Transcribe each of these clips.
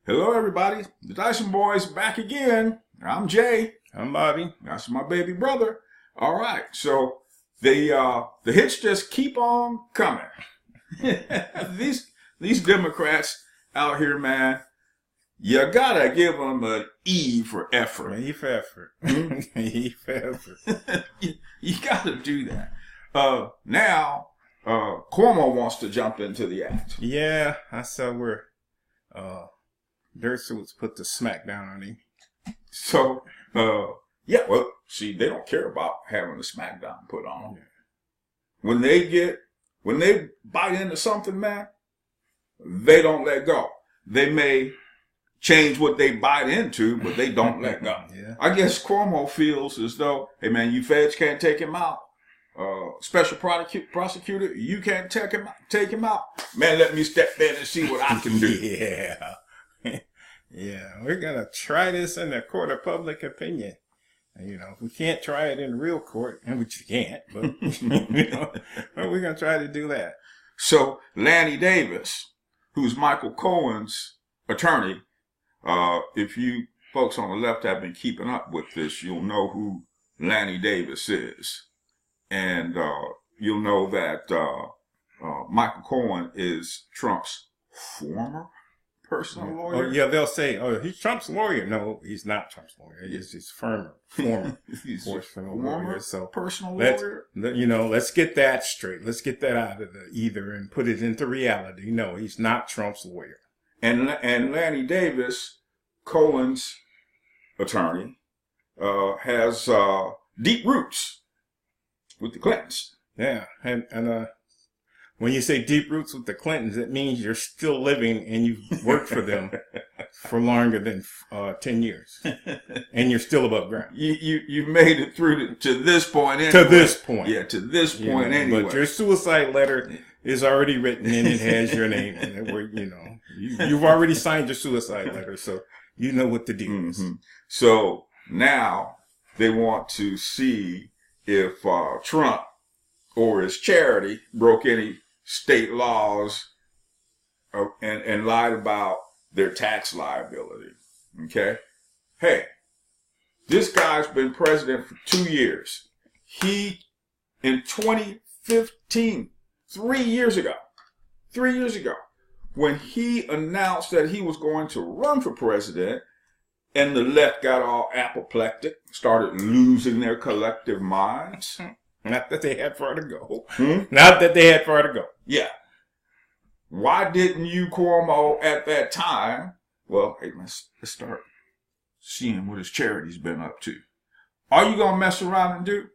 Hello, everybody. The Dyson Boys back again. I'm Jay. I'm Bobby. That's my baby brother. All right. So the hits just keep on coming. these Democrats out here, man. You gotta give them an E for effort. E for effort. E for effort. you gotta do that. Now, Cuomo wants to jump into the act. Yeah, I saw where Dershowitz put the smack down on him. So, see, they don't care about having a smackdown put on them. Yeah. When they bite into something, man, they don't let go. They may change what they bite into, but they don't let go. Yeah. I guess Cuomo feels as though, hey man, you feds can't take him out. Special prosecutor, you can't take him out. Man, let me step in and see what I can do. Yeah. Yeah, we're going to try this in the court of public opinion. You know, we can't try it in real court, which you can't, but, but we're going to try to do that. So, Lanny Davis, who's Michael Cohen's attorney, if you folks on the left have been keeping up with this, you'll know who Lanny Davis is. And you'll know that Michael Cohen is Trump's former personal lawyer. Oh, yeah, they'll say, oh, he's Trump's lawyer. No, he's not Trump's lawyer. He's his former he's personal lawyer. So personal lawyer. Let's get that straight. Let's get that out of the ether and put it into reality. No, he's not Trump's lawyer. And Lanny Davis, Cohen's attorney, has deep roots with the Clintons. Yeah, and when you say deep roots with the Clintons, it means you're still living and you've worked for them for longer than 10 years, and you're still above ground. You made it through to this point. Anyway. To this point, yeah, to this point anyway. But your suicide letter is already written and it has your name in it. Where you've already signed your suicide letter, so you know what the deal is. So now they want to see if Trump or his charity broke any state laws and lied about their tax liability. Okay? Hey, this guy's been president for 2 years. He, in 2015, 3 years ago, when he announced that he was going to run for president, and the left got all apoplectic, started losing their collective minds. Not that they had far to go. Not that they had far to go. Yeah. Why didn't you, Cuomo, at that time? Well, hey, let's start seeing what his charity's been up to. All you gonna mess around and do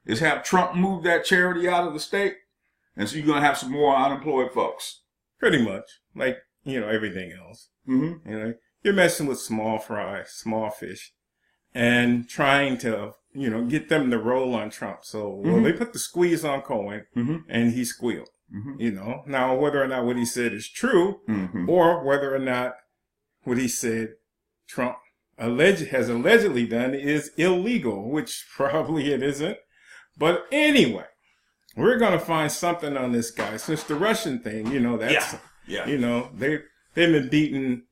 is have Trump move that charity out of the state, and so you're gonna have some more unemployed folks. Pretty much, like everything else. You're messing with small fry, small fish, and trying to get them to roll on Trump. So they put the squeeze on Cohen, and he squealed. Now whether or not what he said is true, or whether or not what he said Trump has allegedly done is illegal, which probably it isn't. But anyway, we're gonna find something on this guy since the Russian thing. That's they've been beating.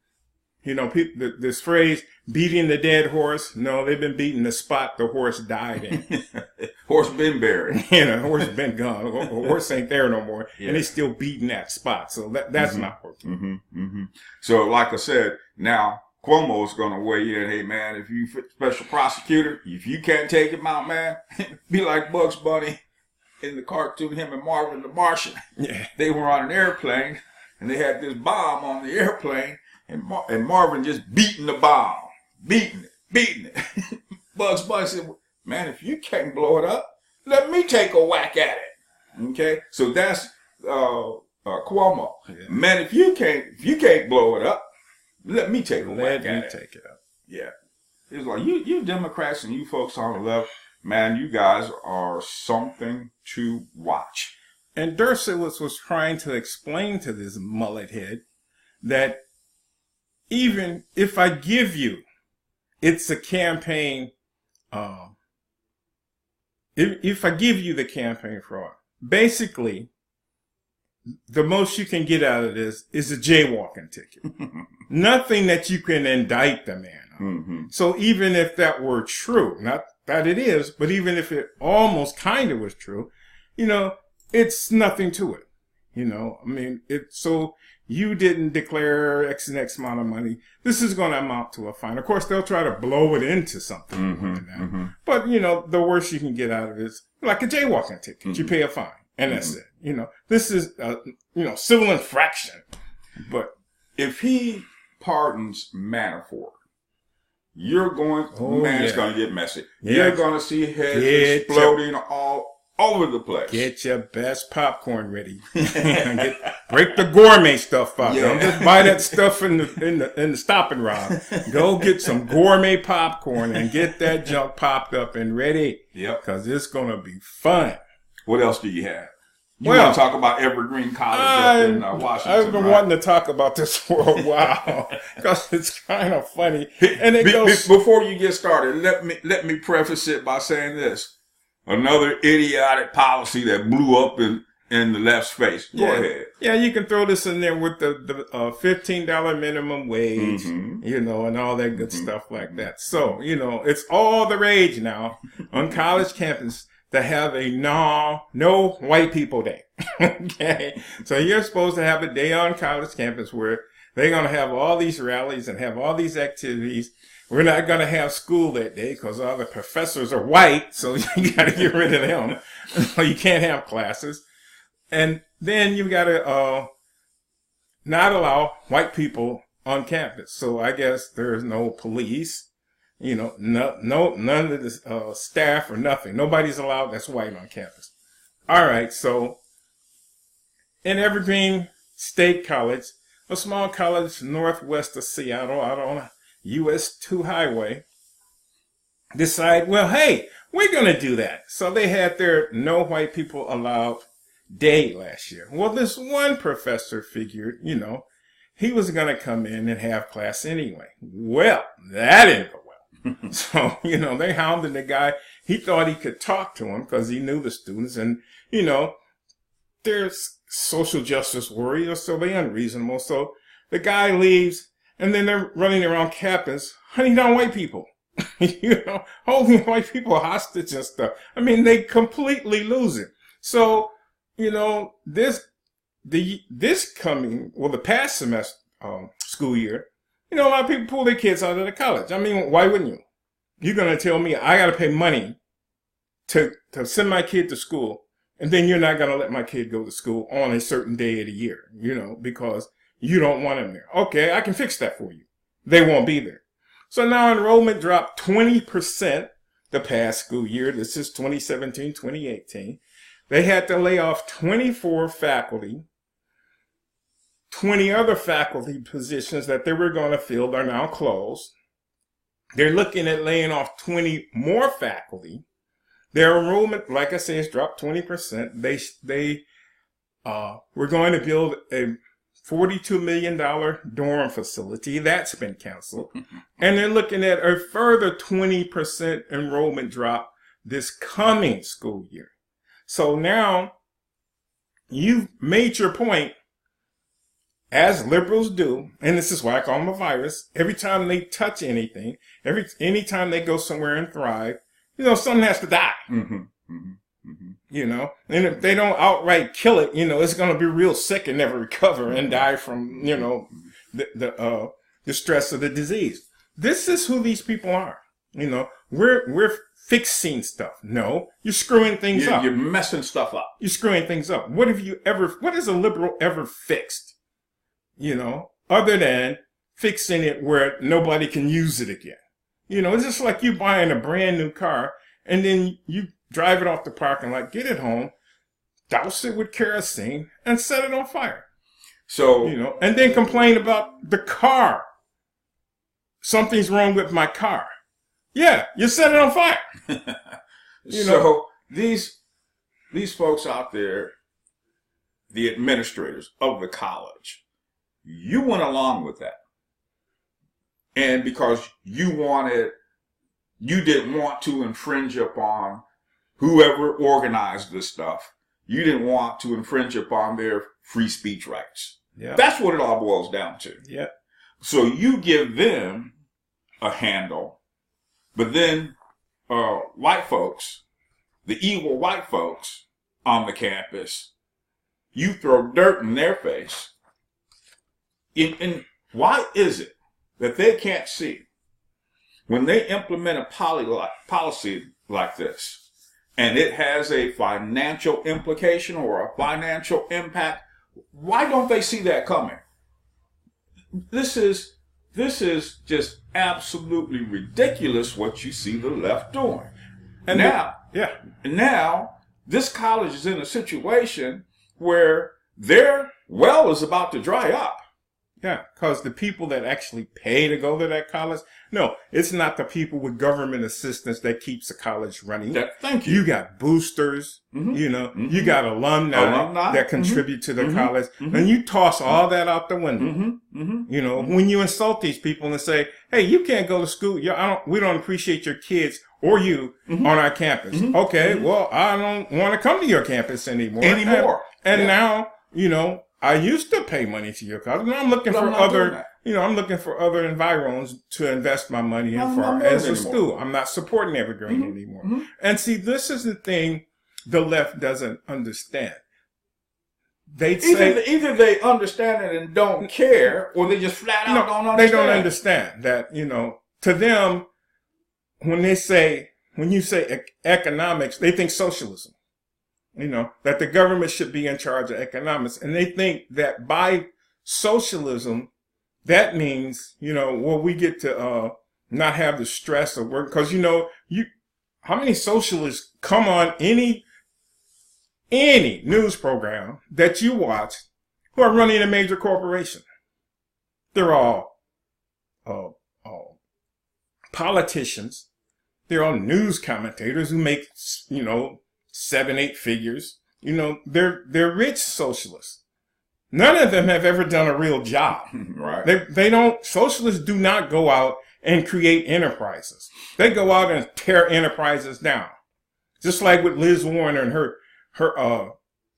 This phrase, beating the dead horse. No, they've been beating the spot the horse died in. Horse been buried. Horse been gone. Horse ain't there no more. Yeah. And they still beating that spot. So that's not working. So like I said, now Cuomo's going to weigh in. Hey, man, if you special prosecutor, if you can't take him out, man, be like Bugs Bunny in the cartoon, him and Marvin the Martian. Yeah. They were on an airplane, and they had this bomb on the airplane. And Marvin just beating the bomb. Beating it. Bugs Bunny said, man, if you can't blow it up, let me take a whack at it. Okay? So that's Cuomo. Yeah. Man, if you can't blow it up, let me take a whack at it. Let me take it up. Yeah. It's like, you Democrats and you folks on the left, man, you guys are something to watch. And Dershowitz was trying to explain to this mullet head that even if I give you, it's a campaign, if I give you the campaign fraud, basically, the most you can get out of this is a jaywalking ticket. Nothing that you can indict the man on. Mm-hmm. So even if that were true, not that it is, but even if it almost kind of was true, it's nothing to it. I mean, so you didn't declare X and X amount of money. This is going to amount to a fine. Of course, they'll try to blow it into something more than that. Mm-hmm. But, the worst you can get out of it is like a jaywalking ticket. Mm-hmm. You pay a fine, and that's it. This is, civil infraction. But if he pardons Manafort, it's going to get messy. Yeah. You're going to see heads exploding all over the place. Get your best popcorn ready. Break the gourmet stuff out. Yeah. Don't just buy that stuff in the stopping round. Go get some gourmet popcorn and get that junk popped up and ready. Yep. Because it's going to be fun. What else do you have? You want to talk about Evergreen College up in Washington? I've been wanting to talk about this for a while because it's kind of funny. And before you get started, let me preface it by saying this. Another idiotic policy that blew up in the left's face. Go ahead. Yeah, you can throw this in there with the $15 minimum wage, and all that good stuff like that. So, it's all the rage now on college campus to have a no white people day. Okay? So you're supposed to have a day on college campus where they're going to have all these rallies and have all these activities. We're not going to have school that day because all the professors are white, so you got to get rid of them. You can't have classes. And then you got to not allow white people on campus. So I guess there's no police, none of the staff or nothing. Nobody's allowed that's white on campus. All right, so in Evergreen State College, a small college northwest of Seattle, out on US 2 highway, decide, well, hey, we're going to do that. So they had their no white people allowed day last year. Well, this one professor figured, he was going to come in and have class anyway. Well, that didn't go well. So, they hounded the guy. He thought he could talk to him because he knew the students. And, they're social justice warriors, so they're unreasonable. So the guy leaves. And then they're running around campus, hunting down white people, holding white people hostage and stuff. I mean, they completely lose it. So, the past semester, school year, a lot of people pull their kids out of the college. I mean, why wouldn't you? You're going to tell me I got to pay money to send my kid to school, and then you're not going to let my kid go to school on a certain day of the year, because you don't want them there. Okay, I can fix that for you. They won't be there. So now enrollment dropped 20% the past school year. This is 2017, 2018. They had to lay off 24 faculty. 20 other faculty positions that they were going to fill are now closed. They're looking at laying off 20 more faculty. Their enrollment, like I said, has dropped 20%. They were going to build a $42 million dorm facility. That's been canceled. And they're looking at a further 20% enrollment drop this coming school year. So now you've made your point, as liberals do, and this is why I call them a virus. Every time they touch anything, anytime they go somewhere and thrive, something has to die. Mm-hmm. Mm-hmm. Mm-hmm. And if they don't outright kill it, it's going to be real sick and never recover and die from, the stress of the disease. This is who these people are. We're fixing stuff. No, you're screwing things up. You're messing stuff up. You're screwing things up. What has a liberal ever fixed? Other than fixing it where nobody can use it again. It's just like you buying a brand new car and then you drive it off the parking lot, get it home, douse it with kerosene, and set it on fire. So, and then complain about the car. Something's wrong with my car. Yeah, you set it on fire. So these folks out there, the administrators of the college, you went along with that. And because you didn't want to infringe upon whoever organized this stuff, you didn't want to infringe upon their free speech rights. Yeah. That's what it all boils down to. Yeah. So you give them a handle, but then white folks, the evil white folks on the campus, you throw dirt in their face. And why is it that they can't see when they implement a policy like this, and it has a financial implication or a financial impact? Why don't they see that coming? This is just absolutely ridiculous what you see the left doing. And now this college is in a situation where their well is about to dry up. Yeah, because the people that actually pay to go to that college, no, it's not the people with government assistance that keeps the college running. Thank you. You got boosters, you got alumni that contribute to the college, and you toss all that out the window. When you insult these people and say, hey, you can't go to school, we don't appreciate your kids or you on our campus. Okay, well, I don't want to come to your campus anymore. And now, I used to pay money to your college. I'm looking for other, I'm looking for other environs to invest my money in as a school. I'm not supporting Evergreen anymore. And see, this is the thing the left doesn't understand. They say either they understand it and don't care, or they just flat out don't understand. They don't understand that, to them, when you say economics, they think socialism. That the government should be in charge of economics. And they think that by socialism, that means, we get to not have the stress of work. Because, how many socialists come on any news program that you watch who are running a major corporation? They're all politicians. They're all news commentators who make, 7-8 figures. They're rich socialists. None of them have ever done a real job. Right. Socialists do not go out and create enterprises. They go out and tear enterprises down. Just like with Liz Warren and her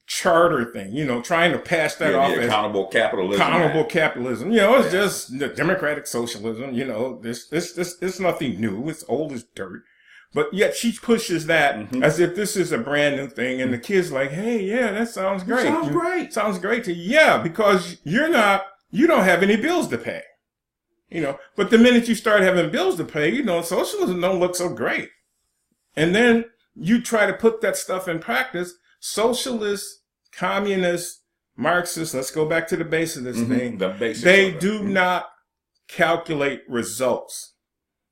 charter thing, trying to pass that off as accountable capitalism. It's just the democratic socialism. It's nothing new. It's old as dirt. But yet she pushes that as if this is a brand new thing. And the kid's like, hey, yeah, that sounds great. Sounds great to you. Yeah, because you don't have any bills to pay. But the minute you start having bills to pay, socialism don't look so great. And then you try to put that stuff in practice. Socialists, communists, Marxists, let's go back to the base of this thing. They do not calculate results.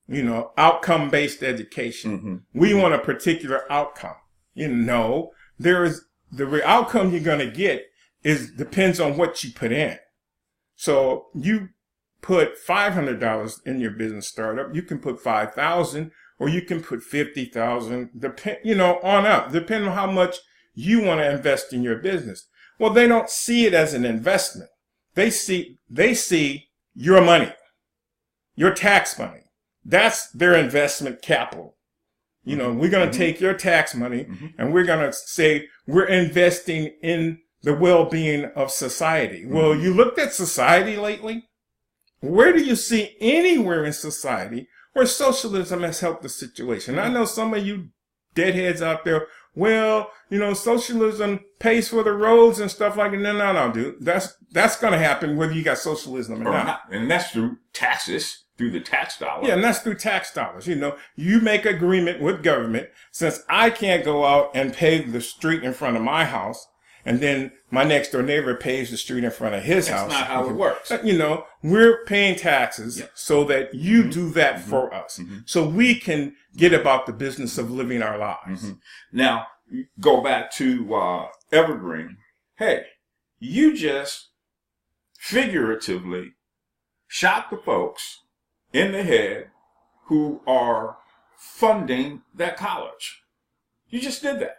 Outcome-based education. We want a particular outcome. The outcome you're going to get depends on what you put in. So you put $500 in your business startup, you can put $5,000, or you can put $50,000, on up, depending on how much you want to invest in your business. Well, they don't see it as an investment. They see your money, your tax money. That's their investment capital. We're going to take your tax money and we're going to say we're investing in the well-being of society. Well, you looked at society lately? Where do you see anywhere in society where socialism has helped the situation? I know some of you deadheads out there, socialism pays for the roads and stuff like that. No, dude. That's going to happen whether you got socialism or not. And that's through taxes. Through the tax dollars. Yeah, and that's through tax dollars. You make agreement with government. Since I can't go out and pave the street in front of my house, and then my next door neighbor pays the street in front of his house. That's not how it works. We're paying taxes so that you do that for us. So we can get about the business of living our lives. Now, go back to Evergreen. Hey, you just figuratively shot the folks in the head who are funding that college. You just did that.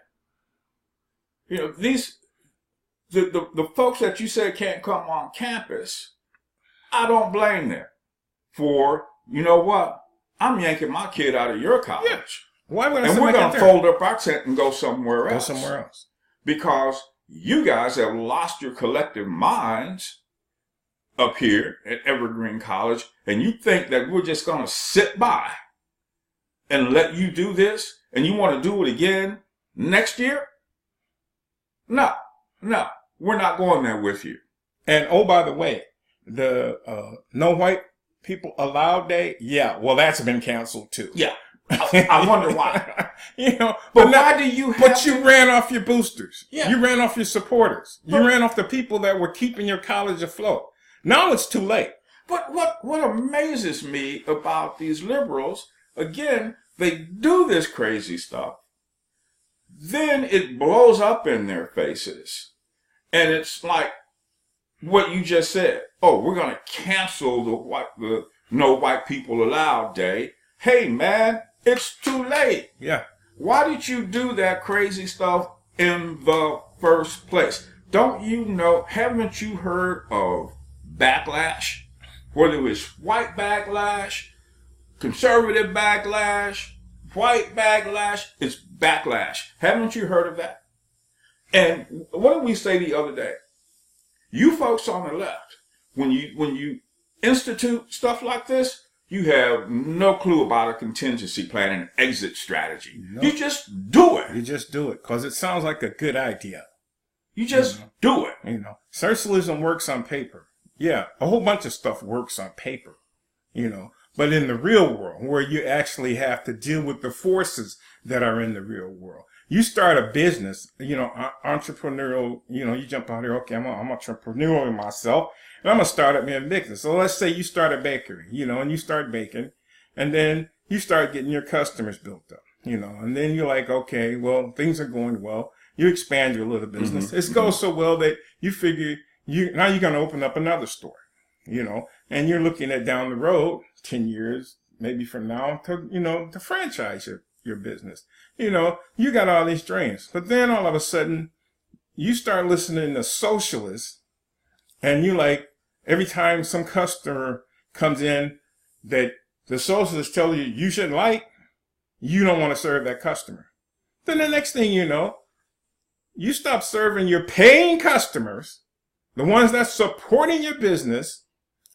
The folks that you say can't come on campus, I don't blame them for, I'm yanking my kid out of your college. Yeah. Why would and we're going to fold up our tent and go somewhere else. because you guys have lost your collective minds up here at Evergreen College, and you think that we're just going to sit by and let you do this, and you want to do it again next year? No, we're not going there with you. And oh, by the way, the No White People Allowed Day, yeah, well, that's been canceled too. Yeah, I wonder why. But why do you have But you ran off your boosters. Yeah. You ran off your supporters. You ran off the people that were keeping your college afloat. Now it's too late. But what amazes me about these liberals, again, they do this crazy stuff. Then it blows up in their faces. And it's like what you just said. Oh, we're going to cancel the No White People Allowed Day. Hey, man, it's too late. Yeah. Why did you do that crazy stuff in the first place? Don't you know, haven't you heard of backlash? Whether it was white backlash, conservative backlash, white backlash, it's backlash. Haven't you heard of that? And what did we say the other day? You folks on the left, when you institute stuff like this, you have no clue about a contingency plan and an exit strategy. Nope. You just do it. You just do it because it sounds like a good idea. You just do it. Socialism works on paper. Yeah, a whole bunch of stuff works on paper, but in the real world, where you actually have to deal with the forces that are in the real world. You start a business, entrepreneurial, you jump out here, okay, I'm entrepreneurial myself, and I'm going to start up my business. So let's say you start a bakery, and you start baking, and then you start getting your customers built up, and then you're like, okay, well, things are going well. You expand your little business. It goes so well that you figure now you're going to open up another store, and you're looking at down the road, 10 years, maybe from now, to franchise your business. You got all these dreams. But then all of a sudden, you start listening to socialists, and you like, every time some customer comes in that the socialists tell you shouldn't like, you don't want to serve that customer. Then the next thing you know, you stop serving your paying customers, the ones that's supporting your business,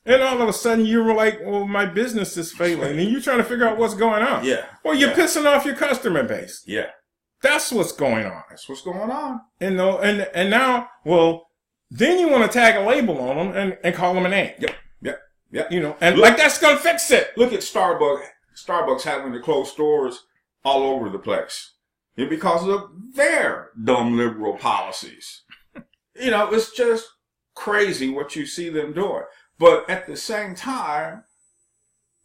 and all of a sudden you were like, well, my business is failing, and you're trying to figure out what's going on. Yeah. Well, you're pissing off your customer base. Yeah. That's what's going on. That's what's going on. And now, well, then you want to tag a label on them and call them a name. Yep. And look, like that's going to fix it. Look at Starbucks having to close stores all over the place. Because of their dumb liberal policies. It's just crazy what you see them doing. But at the same time,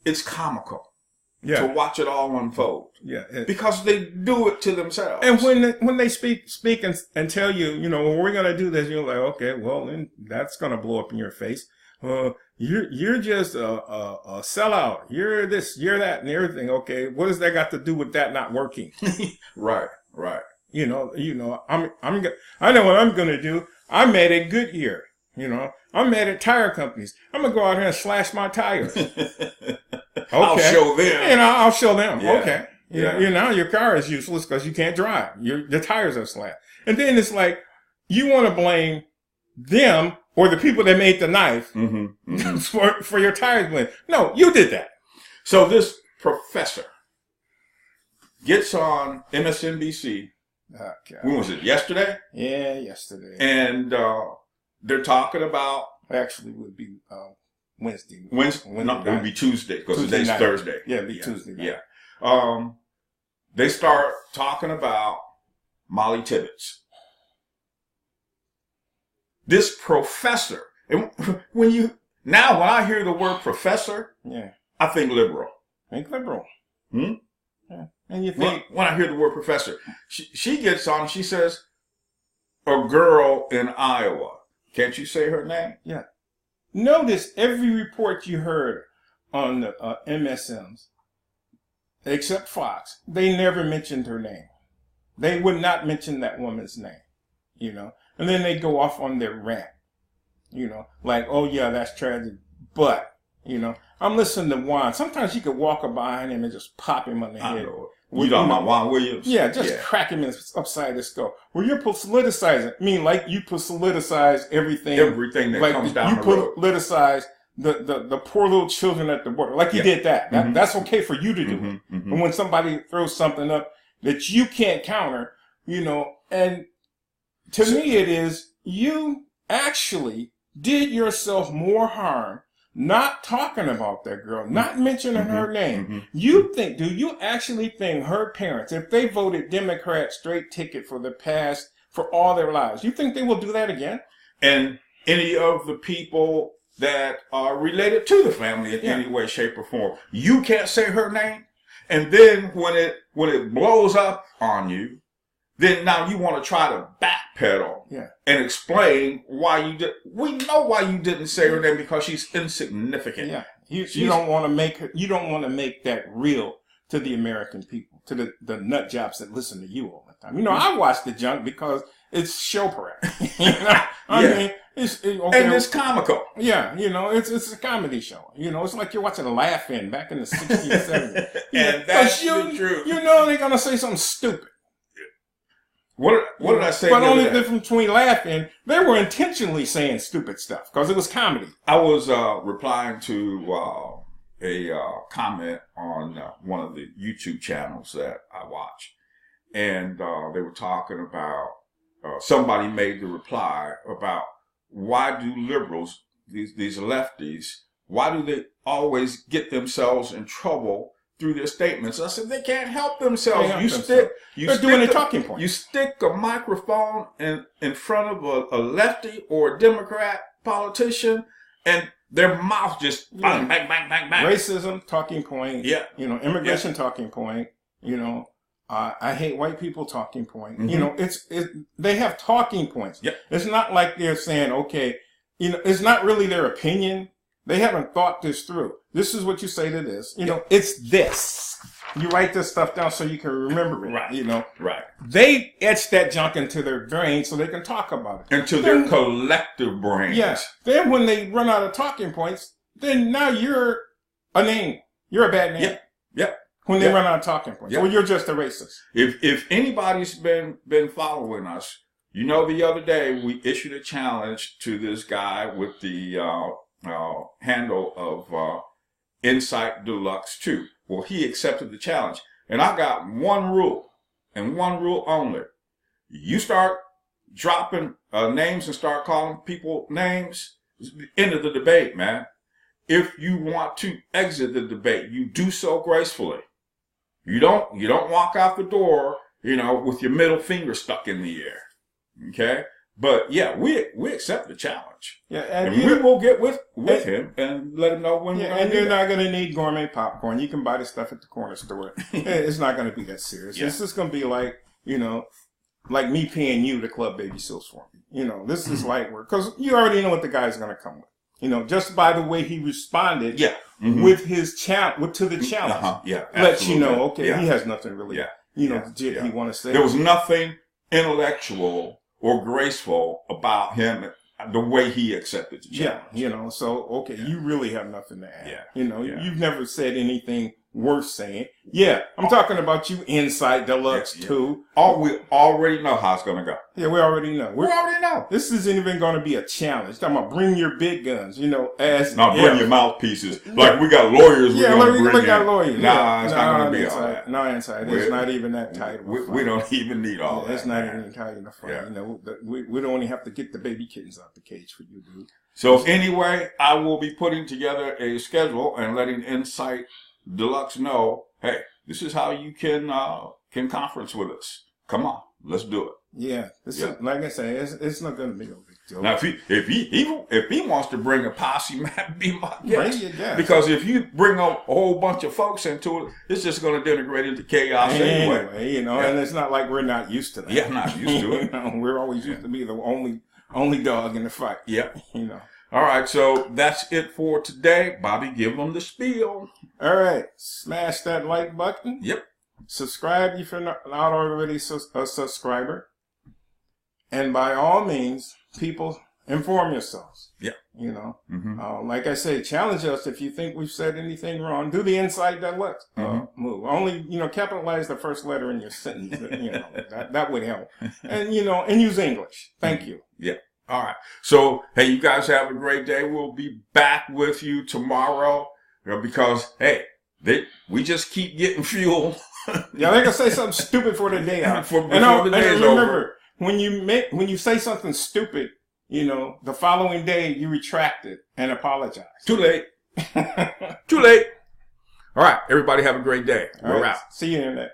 it's comical to watch it all unfold. Yeah, because they do it to themselves. And when they speak and tell you, well, we're going to do this, you're like, okay, well, then that's going to blow up in your face. You're just a sellout. You're this, you're that, and everything. Okay, what does that got to do with that not working? Right. I know what I'm going to do. I'm mad at Goodyear. I'm mad at tire companies. I'm going to go out here and slash my tires. Okay. I'll show them. I'll show them. Yeah. Okay. Now your car is useless because you can't drive. The tires are slashed. And then it's like, you want to blame them or the people that made the knife for your tires blame. No, you did that. So this professor gets on MSNBC. Oh, God. When was it? Yesterday? Yeah, yesterday. And they're talking about... Actually, it would be Wednesday. No, it would be Tuesday because today's Thursday. Yeah, it'd be Tuesday night. Yeah. They start talking about Molly Tibbetts. This professor. And when I hear the word professor, I think liberal. Think liberal. Hmm? Yeah. And you think... When I hear the word professor, she gets on, she says, a girl in Iowa. Can't you say her name? Yeah. Notice every report you heard on the MSMs, except Fox, they never mentioned her name. They would not mention that woman's name, And then they go off on their rant, like, oh, yeah, that's tragic. But, You know, I'm listening to Juan. Sometimes you could walk up behind him and just pop him on the head. You talking about Juan Williams? Yeah, just crack him upside the skull. Well, you're politicizing. I mean, like you politicize everything. Everything that comes down the road. You politicize the poor little children at the border. Like you did that. That's okay for you to do it. But when somebody throws something up that you can't counter, you know, and to me it is, you actually did yourself more harm not talking about that girl, not mentioning her name. You actually think her parents, if they voted Democrat straight ticket for all their lives, you think they will do that again? And any of the people that are related to the family in any way, shape, or form, you can't say her name. And then when it blows up on you, then now you want to try to backpedal and explain why you did. We know why you didn't say her name, because she's insignificant. Yeah, you don't want to make her, you don't want to make that real to the American people, to the nut jobs that listen to you all the time. You know, I watch the junk because it's show parade. You know, I mean, and it's comical. Yeah, you know, it's a comedy show. You know, it's like you're watching Laugh-In back in the 60s, 70s. And that's the truth. You know they're gonna say something stupid. What did I say? But the only difference between Laugh-In, they were intentionally saying stupid stuff because it was comedy. I was replying to a comment on one of the YouTube channels that I watch, and they were talking about somebody made the reply about why do liberals, these lefties, why do they always get themselves in trouble through their statements? I said, they can't help themselves. They're doing a talking point. You stick a microphone in front of a lefty or a Democrat politician, and their mouth just bang, bang, bang, bang, bang. Racism, talking point. Yeah. You know, immigration, talking point. You know, I hate white people, talking point. You know, they have talking points. Yeah. It's not like they're saying, okay, you know, it's not really their opinion. They haven't thought this through. This is what you say to this. You know, it's this. You write this stuff down so you can remember it. Right. You know. Right. They etch that junk into their brains so they can talk about it. Into their collective brains. Yes. Then when they run out of talking points, then now you're a name. You're a bad name. Yep. Yep. When they run out of talking points. Well, you're just a racist. If anybody's been following us, you know, the other day we issued a challenge to this guy with the handle of Insight Deluxe 2. Well, he accepted the challenge. And I got one rule, and one rule only. You start dropping names and start calling people names, end of the debate, man. If you want to exit the debate, you do so gracefully. You don't walk out the door, you know, with your middle finger stuck in the air. Okay? But yeah, we accept the challenge. Yeah, and we will get with him and let him know when we're going to. You're not going to need gourmet popcorn. You can buy the stuff at the corner store. It's not going to be that serious. It's just going to be like, you know, like me paying you to club baby seals for me. You know, this is light work because you already know what the guy's going to come with. You know, just by the way he responded with his to the challenge, lets you know, okay, he has nothing really, you know, he want to say. There was nothing intellectual or graceful about him, the way he accepted the challenge. Yeah, you know, so, okay, you really have nothing to add. Yeah. You know, you've never said anything worth saying. Yeah, I'm talking about you, Insight Deluxe 2. We already know how it's going to go. Yeah, we already know. We already know. This isn't even going to be a challenge. Talking about bring your big guns, you know, bring your mouthpieces. Like we got lawyers. Yeah, we got lawyers. Nah, it's not going to be all that. No, Insight. It's not even that tight. We don't even need all that. It's not even tight enough. You know, we don't only have to get the baby kittens out the cage for you, dude. So anyway, I will be putting together a schedule and letting Insight Deluxe know, hey, this is how you can conference with us. Come on, let's do it. Yeah, like I say, it's not going to be a big deal. Now, if he wants to bring a posse, man, be my guest. Because if you bring a whole bunch of folks into it, it's just going to denigrate into chaos anyway. You know, and it's not like we're not used to that. Yeah, not used to it. You know, we're always used to be the only dog in the fight. Yeah, you know. All right, so that's it for today. Bobby, give them the spiel. All right, smash that like button. Yep. Subscribe if you're not already a subscriber. And by all means, people, inform yourselves. Yeah. You know, like I say, challenge us if you think we've said anything wrong. Do the inside deluxe move. Only, capitalize the first letter in your sentence. That would help. And, and use English. Thank you. Yeah. All right. So, hey, you guys have a great day. We'll be back with you tomorrow because, hey, we just keep getting fuel. Yeah, they're gonna say something stupid for the day out. Before the day is over. When you say something stupid, the following day you retract it and apologize. Too late. Too late. All right, everybody have a great day. We're out. See you in that.